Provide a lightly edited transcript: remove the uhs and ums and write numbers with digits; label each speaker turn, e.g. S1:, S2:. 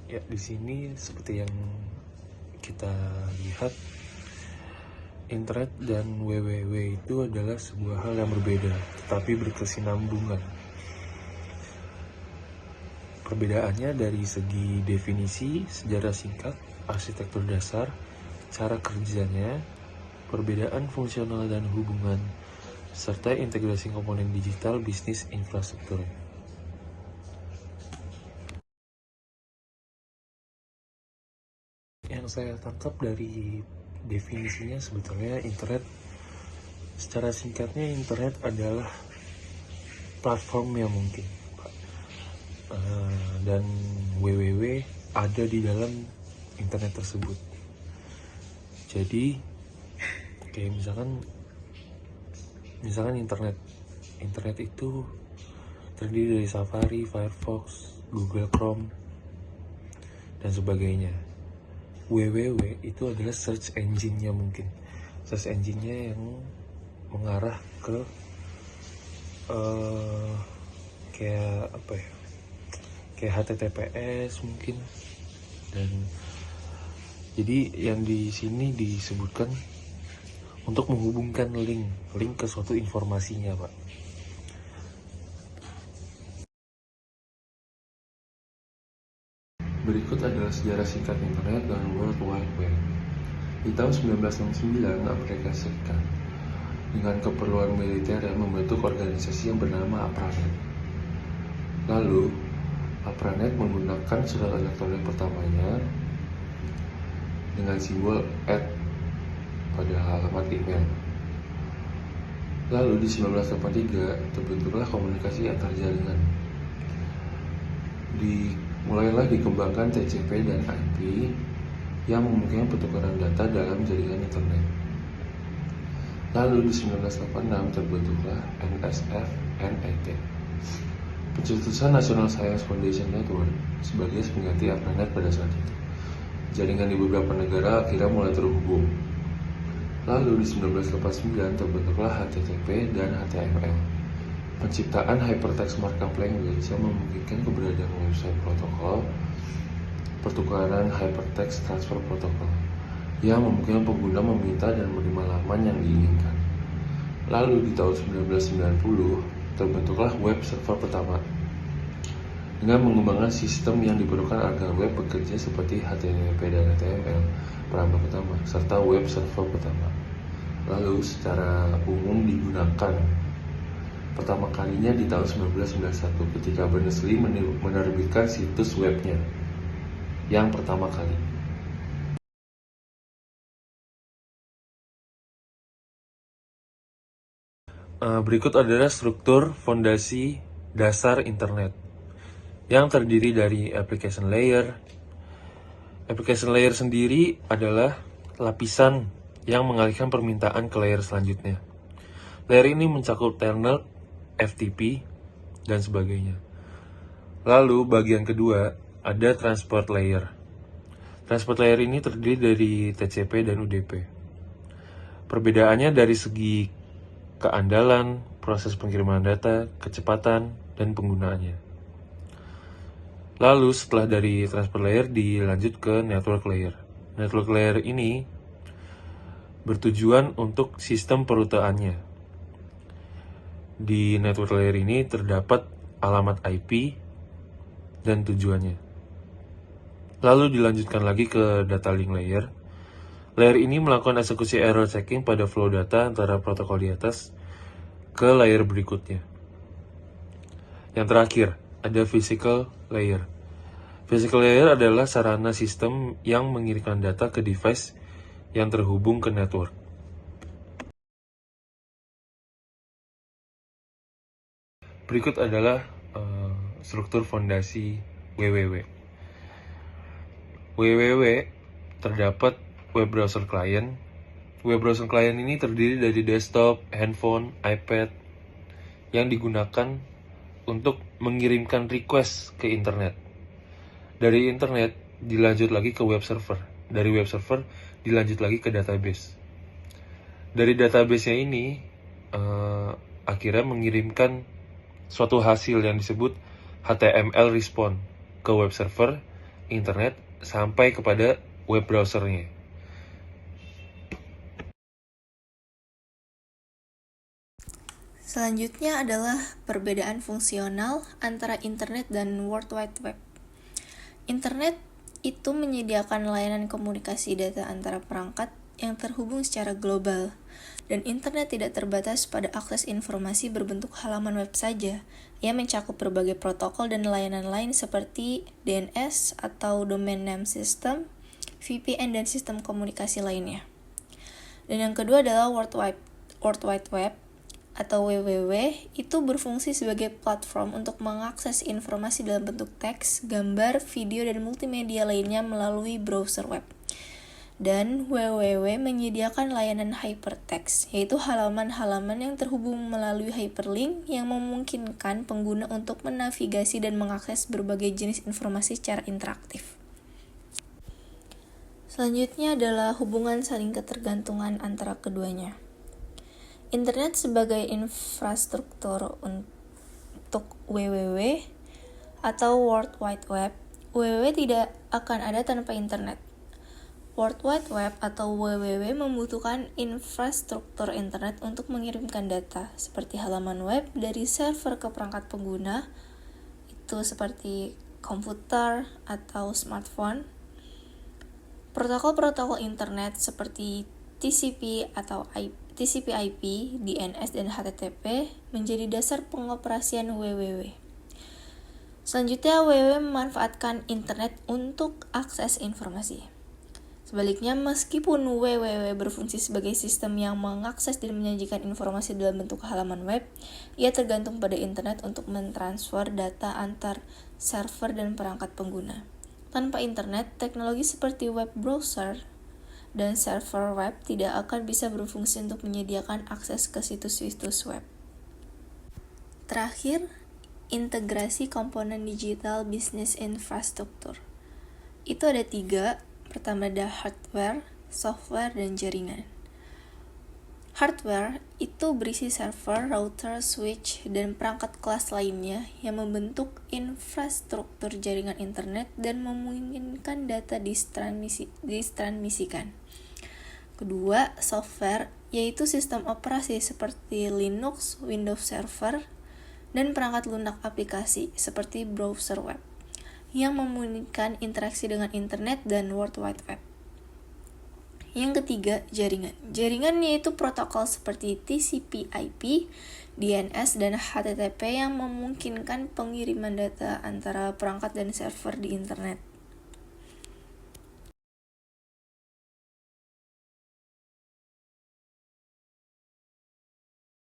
S1: Ya, di sini seperti yang kita lihat, internet dan www itu adalah sebuah hal yang berbeda, tetapi berkesinambungan. Perbedaannya dari segi definisi, sejarah singkat, arsitektur dasar, cara kerjanya, perbedaan fungsional dan hubungan, serta integrasi komponen digital bisnis infrastruktur. Yang saya tangkap dari definisinya sebetulnya internet, secara singkatnya internet adalah platform yang mungkin, dan www ada di dalam internet tersebut. Jadi kayak misalkan internet itu terdiri dari Safari, Firefox, Google Chrome, dan sebagainya. www itu adalah search engine-nya mungkin. Search engine-nya yang mengarah ke kayak apa ya? Kayak HTTPS mungkin. Dan jadi yang di sini disebutkan untuk menghubungkan link ke suatu informasinya, Pak. Berikut adalah sejarah singkat internet dan World Wide Web. Di tahun 1969, Amerika Serikat dengan keperluan militer membentuk organisasi yang bernama APRANET. Lalu, APRANET menggunakan surat elektronik pertamanya dengan simbol @ pada alamat email. Lalu di 1983 terbentuklah komunikasi antar jaringan. Mulailah dikembangkan TCP dan IP yang memungkinkan pertukaran data dalam jaringan internet. Lalu di 1986 terbentuklah NSF/NET, pencetusan National Science Foundation Network, sebagai pengganti ARPANET pada saat itu. Jaringan di beberapa negara akhirnya mulai terhubung. Lalu di 1989 terbentuklah HTTP dan HTML, penciptaan Hypertext Markup Language yang memungkinkan keberadaan website protokol pertukaran Hypertext Transfer Protocol yang memungkinkan pengguna meminta dan menerima laman yang diinginkan. Lalu di tahun 1990 terbentuklah web server pertama dengan mengembangkan sistem yang diperlukan agar web bekerja seperti HTTP dan HTML perangkat pertama serta web server pertama. Lalu secara umum digunakan pertama kalinya di tahun 1991 ketika Berners-Lee menerbitkan situs webnya yang pertama kali. Berikut adalah struktur fondasi dasar internet yang terdiri dari application layer. Application layer sendiri adalah lapisan yang mengalihkan permintaan ke layer selanjutnya. Layer ini mencakup telnet, FTP, dan sebagainya. Lalu bagian kedua ada transport layer. Transport layer ini terdiri dari TCP dan UDP. Perbedaannya dari segi keandalan, proses pengiriman data, kecepatan, dan penggunaannya. Lalu setelah dari transport layer dilanjut ke network layer. Network layer ini bertujuan untuk sistem perutaannya. Di network layer ini terdapat alamat IP dan tujuannya. Lalu dilanjutkan lagi ke data link layer. Layer ini melakukan eksekusi error checking pada flow data antara protokol di atas ke layer berikutnya. Yang terakhir, ada physical layer. Physical layer adalah sarana sistem yang mengirimkan data ke device yang terhubung ke network. Berikut adalah struktur fondasi www. www terdapat web browser client. Web browser client ini terdiri dari desktop, handphone, iPad yang digunakan untuk mengirimkan request ke internet. Dari internet dilanjut lagi ke web server. Dari web server dilanjut lagi ke database. Dari database-nya ini akhirnya mengirimkan suatu hasil yang disebut HTML response ke web server internet sampai kepada web browsernya.
S2: Selanjutnya adalah perbedaan fungsional antara internet dan World Wide Web. Internet itu menyediakan layanan komunikasi data antara perangkat yang terhubung secara global, dan internet tidak terbatas pada akses informasi berbentuk halaman web saja. Ia mencakup berbagai protokol dan layanan lain seperti DNS atau Domain Name System, VPN, dan sistem komunikasi lainnya. Dan yang kedua adalah World Wide Web atau WWW itu berfungsi sebagai platform untuk mengakses informasi dalam bentuk teks, gambar, video, dan multimedia lainnya melalui browser web. Dan WWW menyediakan layanan hypertext, yaitu halaman-halaman yang terhubung melalui hyperlink yang memungkinkan pengguna untuk menavigasi dan mengakses berbagai jenis informasi secara interaktif. Selanjutnya adalah hubungan saling ketergantungan antara keduanya. Internet sebagai infrastruktur untuk WWW atau World Wide Web. WWW tidak akan ada tanpa internet. World Wide Web atau WWW membutuhkan infrastruktur internet untuk mengirimkan data, seperti halaman web dari server ke perangkat pengguna, itu seperti komputer atau smartphone. Protokol-protokol internet seperti TCP atau TCP/IP, DNS, dan HTTP menjadi dasar pengoperasian WWW. Selanjutnya, WWW memanfaatkan internet untuk akses informasi. Sebaliknya, meskipun WWW berfungsi sebagai sistem yang mengakses dan menyajikan informasi dalam bentuk halaman web, ia tergantung pada internet untuk mentransfer data antar server dan perangkat pengguna. Tanpa internet, teknologi seperti web browser dan server web tidak akan bisa berfungsi untuk menyediakan akses ke situs-situs web. Terakhir, integrasi komponen digital bisnis infrastruktur. Itu ada 3. Pertama ada hardware, software, dan jaringan. Hardware itu berisi server, router, switch, dan perangkat kelas lainnya yang membentuk infrastruktur jaringan internet dan memungkinkan data ditransmisikan. Kedua, software, yaitu sistem operasi seperti Linux, Windows Server, dan perangkat lunak aplikasi seperti browser web, yang memungkinkan interaksi dengan internet dan World Wide Web. Yang ketiga, jaringan. Jaringan yaitu protokol seperti TCP/IP, DNS, dan HTTP yang memungkinkan pengiriman data antara perangkat dan server di internet.